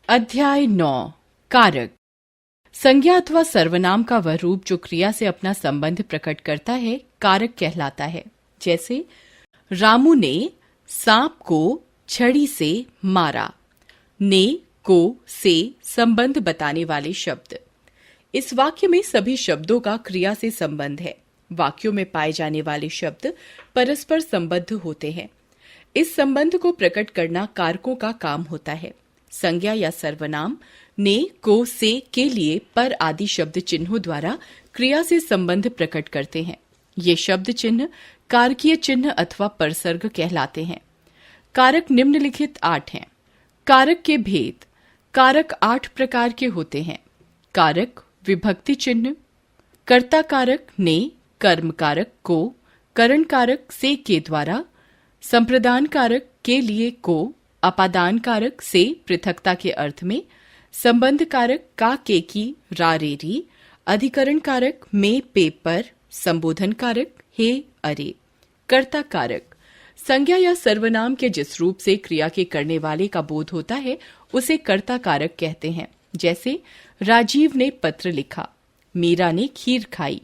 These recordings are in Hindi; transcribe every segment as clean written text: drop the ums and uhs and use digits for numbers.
अध्याय 9 कारक। संज्ञा अथवा सर्वनाम का वह रूप जो क्रिया से अपना संबंध प्रकट करता है कारक कहलाता है। जैसे रामू ने सांप को छड़ी से मारा। ने को से संबंध बताने वाले शब्द। इस वाक्य में सभी शब्दों का क्रिया से संबंध है। वाक्यों में पाए जाने वाले शब्द परस्पर संबद्ध होते हैं। इस संबंध को प्रकट करना कारकों का काम होता है। संज्ञा या सर्वनाम ने को से के लिए पर आदि शब्द चिन्हों द्वारा क्रिया से संबंध प्रकट करते हैं। ये शब्द चिन्ह कारकीय चिन्ह अथवा परसर्ग कहलाते हैं। कारक निम्नलिखित 8 हैं। कारक के भेद। कारक 8 प्रकार के होते हैं। कारक विभक्ति चिन्ह, कर्ता कारक ने, कर्म कारक को, करण कारक से के द्वारा, संप्रदान कारक के लिए को, अपादान कारक से पृथकता के अर्थ में, संबंध कारक का के की रा रे री, अधिकरण कारक में पे पर, संबोधन कारक हे अरे। कर्ता कारक संज्ञा या सर्वनाम के जिस रूप से क्रिया के करने वाले का बोध होता है उसे कर्ता कारक कहते हैं। जैसे राजीव ने पत्र लिखा, मीरा ने खीर खाई।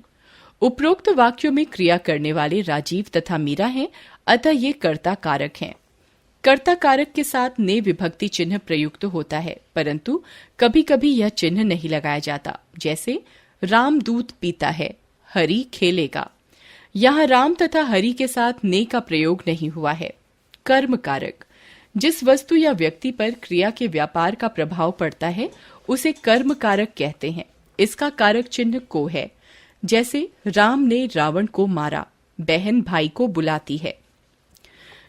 उपरोक्त वाक्यों में क्रिया करने वाले राजीव तथा मीरा हैं, अतः ये कर्ता कारक हैं। कर्ता कारक के साथ ने विभक्ति चिन्ह प्रयुक्त होता है, परंतु कभी कभी यह चिन्ह नहीं लगाया जाता। जैसे राम दूध पीता है, हरि खेलेगा। यहाँ राम तथा हरि के साथ ने का प्रयोग नहीं हुआ है। कर्म कारक जिस वस्तु या व्यक्ति पर क्रिया के व्यापार का प्रभाव पड़ता है उसे कर्म कारक कहते हैं। इसका कारक चिन्ह को है। जैसे राम ने रावण को मारा, बहन भाई को बुलाती है।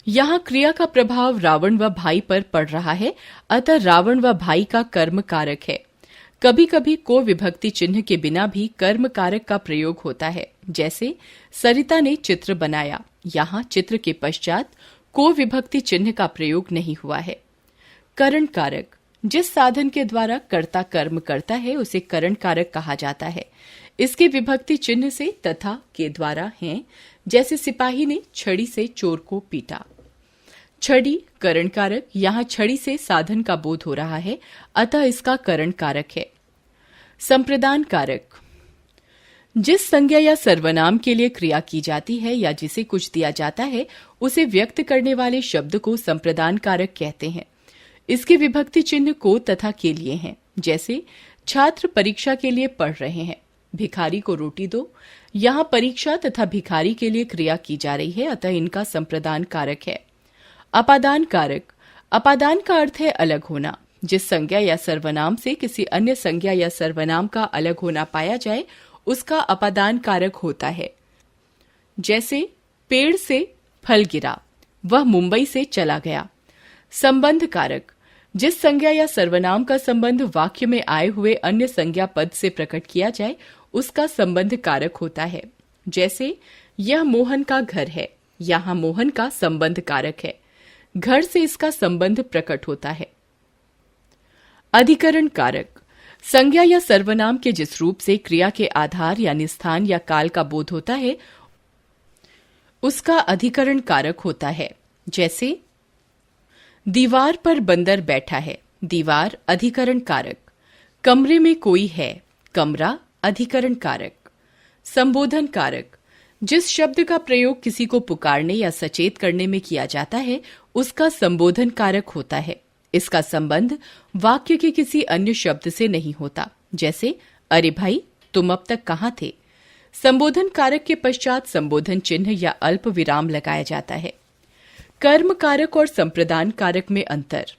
यहाँ क्रिया का प्रभाव रावण व भाई पर पड़ रहा है, अतः रावण व भाई का कर्म कारक है। कभी कभी को विभक्ति चिन्ह के बिना भी कर्म कारक का प्रयोग होता है। जैसे सरिता ने चित्र बनाया, यहाँ चित्र के पश्चात को विभक्ति चिन्ह का प्रयोग नहीं हुआ है। करण कारक जिस साधन के द्वारा कर्ता कर्म करता है उसे करण कारक कहा जाता है। इसके विभक्ति चिन्ह से तथा के द्वारा हैं। जैसे सिपाही ने छड़ी से चोर को पीटा। छड़ी करण कारक, यहाँ छड़ी से साधन का बोध हो रहा है, अतः इसका करण कारक है। संप्रदान कारक जिस संज्ञा या सर्वनाम के लिए क्रिया की जाती है या जिसे कुछ दिया जाता है उसे व्यक्त करने वाले शब्द को संप्रदान कारक कहते हैं। इसके विभक्ति चिन्ह को तथा के लिए हैं। जैसे छात्र परीक्षा के लिए पढ़ रहे हैं, भिखारी को रोटी दो। यहाँ परीक्षा तथा भिखारी के लिए क्रिया की जा रही है, अतः इनका संप्रदान कारक है। अपादान कारक अपादान का अर्थ है अलग होना। जिस संज्ञा या सर्वनाम से किसी अन्य संज्ञा या सर्वनाम का अलग होना पाया जाए उसका अपादान कारक होता है। जैसे पेड़ से फल गिरा, वह मुंबई से चला गया। संबंध कारक जिस संज्ञा या सर्वनाम का संबंध वाक्य में आए हुए अन्य संज्ञा पद से प्रकट किया जाए उसका संबंध कारक होता है। जैसे यह मोहन का घर है, यहाँ मोहन का संबंध कारक है। घर से इसका संबंध प्रकट होता है। अधिकरण कारक संज्ञा या सर्वनाम के जिस रूप से क्रिया के आधार यानी स्थान या काल का बोध होता है उसका अधिकरण कारक होता है। जैसे दीवार पर बंदर बैठा है, दीवार अधिकरण कारक। कमरे में कोई है, कमरा अधिकरण कारक। संबोधन कारक जिस शब्द का प्रयोग किसी को पुकारने या सचेत करने में किया जाता है उसका संबोधन कारक होता है। इसका संबंध वाक्य के किसी अन्य शब्द से नहीं होता। जैसे अरे भाई तुम अब तक कहाँ थे। संबोधन कारक के पश्चात संबोधन चिन्ह या अल्प विराम लगाया जाता है। कर्म कारक और संप्रदान कारक में अंतर।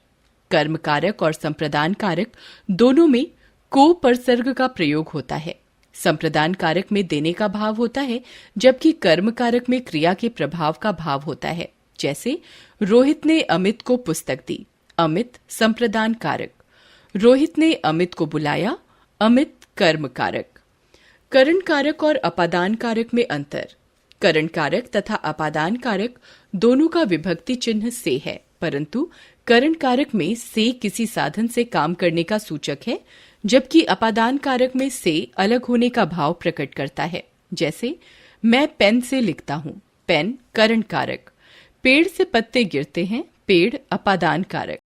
कर्म कारक और संप्रदान कारक दोनों में को परसर्ग का प्रयोग होता है। संप्रदान कारक में देने का भाव होता है, जबकि कर्म कारक में क्रिया के प्रभाव का भाव होता है। जैसे रोहित ने अमित को पुस्तक दी, अमित संप्रदान कारक। रोहित ने अमित को बुलाया, अमित कर्म कारक। करण कारक और अपादान कारक में अंतर। करण कारक तथा अपादान कारक दोनों का विभक्ति चिन्ह से है, परंतु करण कारक में से किसी साधन से काम करने का सूचक है, जबकि अपादान कारक में से अलग होने का भाव प्रकट करता है। जैसे मैं पेन से लिखता हूँ, पेन करण कारक। पेड़ से पत्ते गिरते हैं, पेड़ अपादान कारक।